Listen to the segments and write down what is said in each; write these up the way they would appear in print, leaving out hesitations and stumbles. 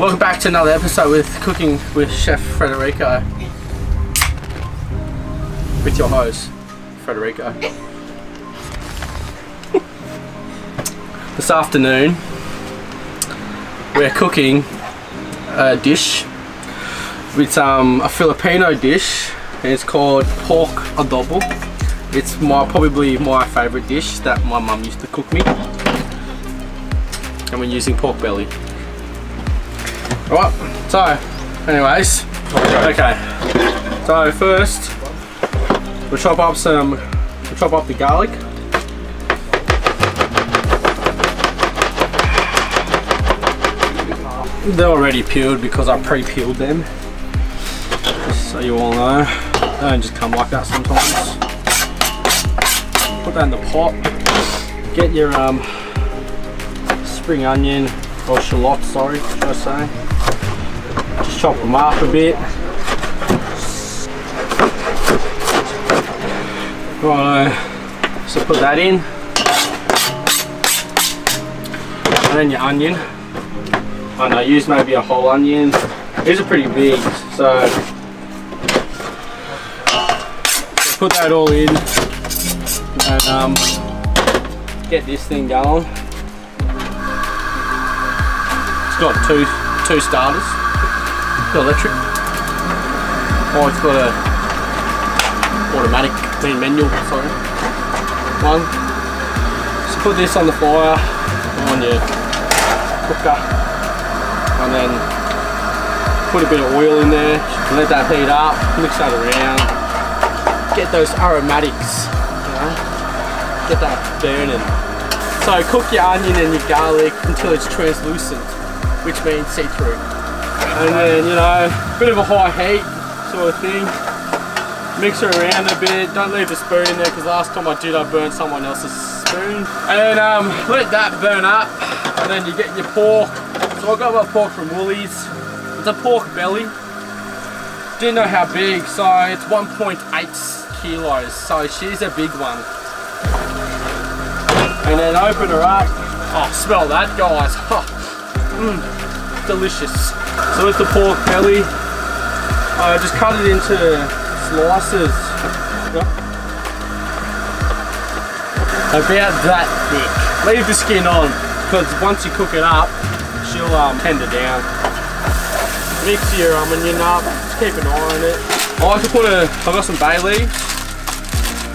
Welcome back to another episode with Cooking with Chef Frederico. With your host, Frederico. This afternoon, we're cooking a dish. It's a Filipino dish, and it's called pork adobo. It's probably my favourite dish that my mum used to cook me. And we're using pork belly. Alright, so anyways, okay. So first we'll chop up the garlic. They're already peeled because I pre-peeled them. Just so you all know. They don't just come like that sometimes. Put that in the pot. Get your spring onion, or shallots, sorry, should I say. Just chop them up a bit. Right, so put that in. And then your onion. I use maybe a whole onion. These are pretty big, so put that all in and get this thing going. It's got two starters. It's got electric. Oh, it's got a automatic, manual, sorry. One. So put this on the fire, on your cooker, and then put a bit of oil in there, let that heat up, mix that around, get those aromatics, you know, get that burning. So cook your onion and your garlic until it's translucent, which means see-through. And then, you know, a bit of a high heat sort of thing. Mix it around a bit, don't leave the spoon in there because last time I did I burned someone else's spoon. And let that burn up, and then you get your pork. So I got my pork from Woolies. It's a pork belly. Didn't know how big, so it's 1.8 kilos, so she's a big one. And then open her up. Oh, smell that, guys. Oh, delicious. So with the pork belly, I just cut it into slices. About that thick. Leave the skin on, because once you cook it up, she'll tender down. Mix your onion up, just keep an eye on it. I like to I've got some bay leaves,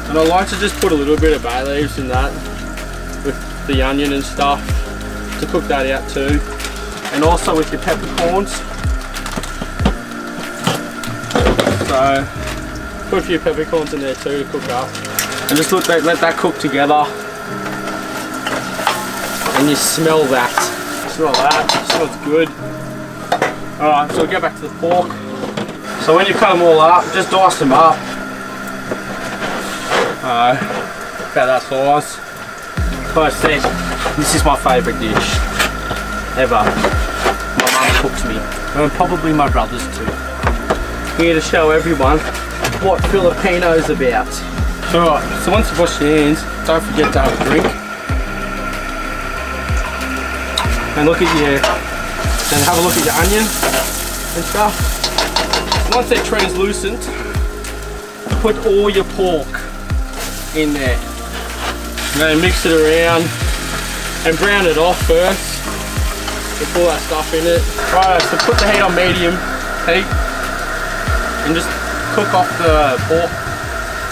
and I like to just put a little bit of bay leaves in that with the onion and stuff to cook that out too. And also with your peppercorns. So put a few peppercorns in there too to cook up. And just let that cook together. And you smell that. Smell that, it smells good. Alright, so we'll get back to the pork. So when you cut them all up, just dice them up. About that size. Like I said, this is my favourite dish ever. My mum cooked me, and probably my brothers too. Here to show everyone what Filipino's about. Alright, so once you wash your hands, don't forget to have a drink. And look at then have a look at your onion and stuff. Once they're translucent, put all your pork in there. And then mix it around and brown it off first. With all that stuff in it. Right, so put the heat on medium heat and just cook off the pork.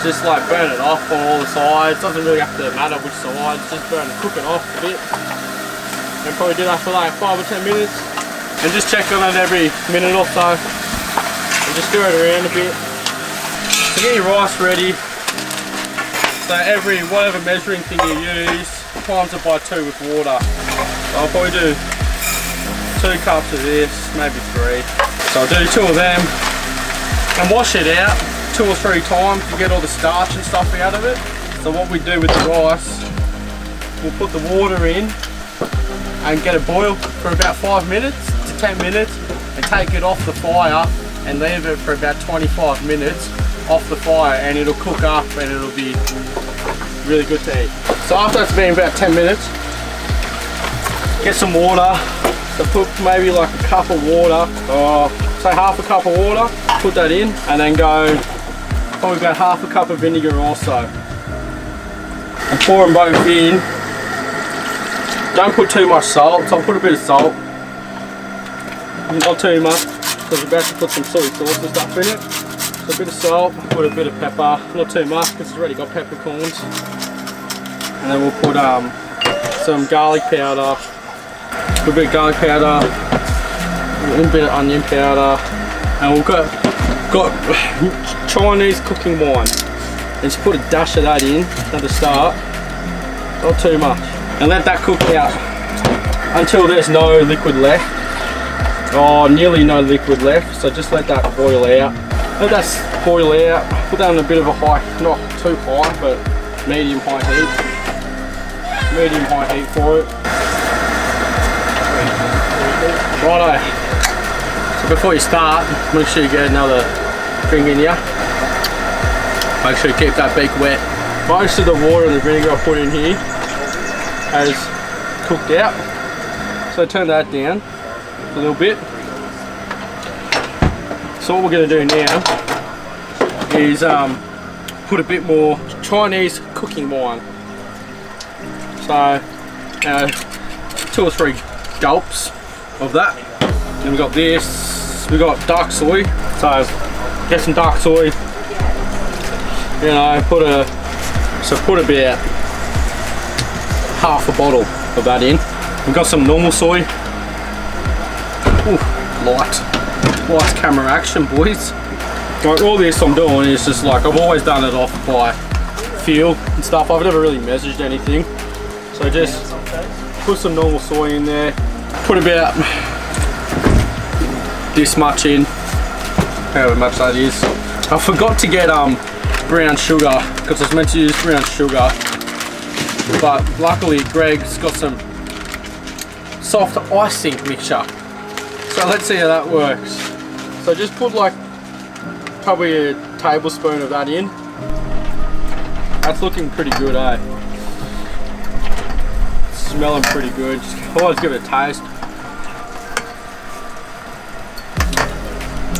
Just like burn it off on all the sides. Doesn't really have to matter which sides, just cook it off a bit. And probably do that for like 5 or 10 minutes. And just check on it every minute or so. And just stir it around a bit. So get your rice ready. So whatever measuring thing you use, times it by 2 with water. So I'll probably do 2 cups of this, maybe 3. So I'll do 2 of them. And wash it out 2 or 3 times to get all the starch and stuff out of it. So what we do with the rice, we'll put the water in and get it boiled for about 5 minutes to 10 minutes and take it off the fire and leave it for about 25 minutes off the fire, and it'll cook up and it'll be really good to eat. So after it's been about 10 minutes, get some water, So put maybe like a cup of water, or say half a cup of water, put that in, and then go probably about half a cup of vinegar also. And pour them both in. Don't put too much salt, so I'll put a bit of salt. Not too much, because we're about to put some soy sauce and stuff in it. So a bit of salt, put a bit of pepper, not too much because it's already got peppercorns. And then we'll put some garlic powder, a bit of garlic powder, a little bit of onion powder, and we've got Chinese cooking wine. And just put a dash of that in at the start, not too much. And let that cook out until there's no liquid left. Oh, nearly no liquid left, so just let that boil out. Let that boil out, put that on a bit of a high, not too high, but medium-high heat. Medium-high heat for it. Righto. So before you start, make sure you get another thing in here. Make sure you keep that beak wet. Most of the water and the vinegar I put in here has cooked out. So turn that down a little bit. So what we're going to do now is put a bit more Chinese cooking wine. So 2 or 3 gulps of that. Then we've got this, we've got dark soy. So get some dark soy. You know, put about half a bottle of that in. We've got some normal soy. Ooh, light camera action, boys. Like, all this I'm doing is just like, I've always done it off by feel and stuff. I've never really measured anything. So just put some normal soy in there. Put about this much in, however much that is. I forgot to get brown sugar, because I was meant to use brown sugar, but luckily Greg's got some soft icing mixture, so let's see how that works. So just put like probably a tablespoon of that in. That's looking pretty good, eh? Smelling pretty good. Just always give it a taste.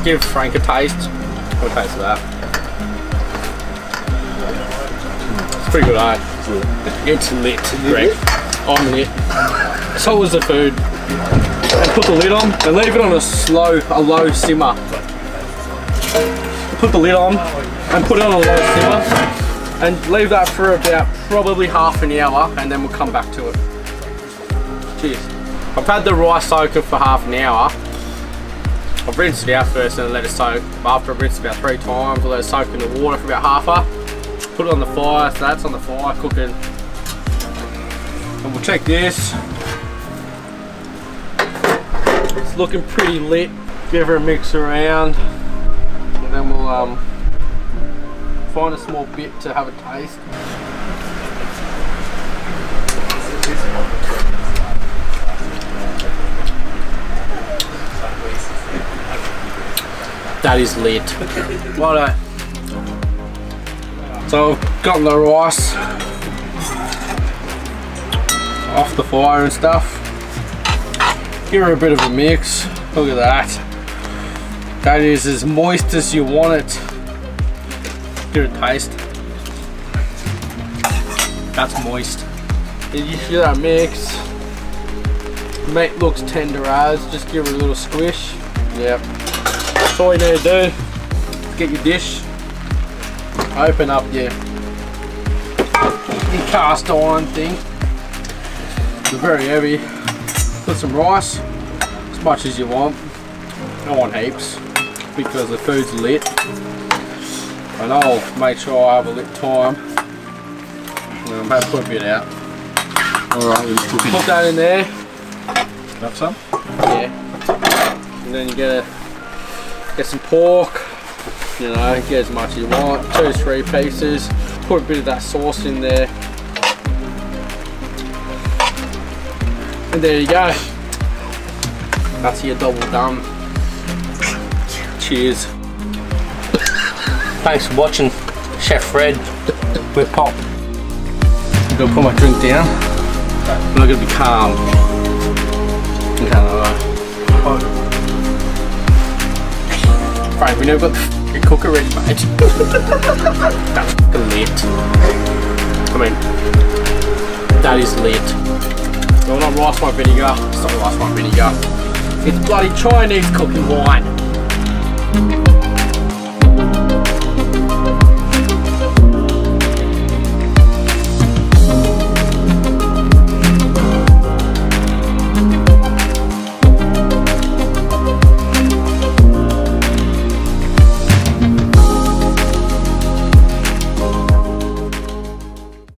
Give Frank a taste. Have a taste of that. Pretty good, eh? It's lit, Greg. I'm lit. So was the food. And put the lid on and leave it on a low simmer. Put the lid on and put it on a low simmer and leave that for about probably half an hour, and then we'll come back to it. Cheers. I've had the rice soaking for half an hour. I've rinsed it out first and let it soak. After I've rinsed it about 3 times, I'll let it soak in the water for about half hour. Put it on the fire, so that's on the fire cooking. And we'll check this. It's looking pretty lit. Give her a mix around. And then we'll find a small bit to have a taste. That is lit. Righto. So I've gotten the rice off the fire and stuff. Give her a bit of a mix. Look at that. That is as moist as you want it. Give it a taste. That's moist. You hear that mix? Meat looks tender as. Just give her a little squish. Yep. That's all you need to do. Get your dish. Open up your cast iron thing. It's very heavy. Put some rice, as much as you want. I don't want heaps because the food's lit. And I'll make sure I have a lit time. And I'm about to put a bit out. Alright, put that in there. Have some? Yeah. And then you get some pork. You know, get as much as you want, 2 to 3 pieces. Put a bit of that sauce in there. And there you go. That's your double done. Cheers. Thanks for watching, Chef Fred with Pop. I'm gonna put my drink down. I'm not gonna be calm. Right, we never got the cooker ready, mate. That's lit. I mean, that is lit. No, not rice wine vinegar. It's not rice wine vinegar. It's bloody Chinese cooking wine.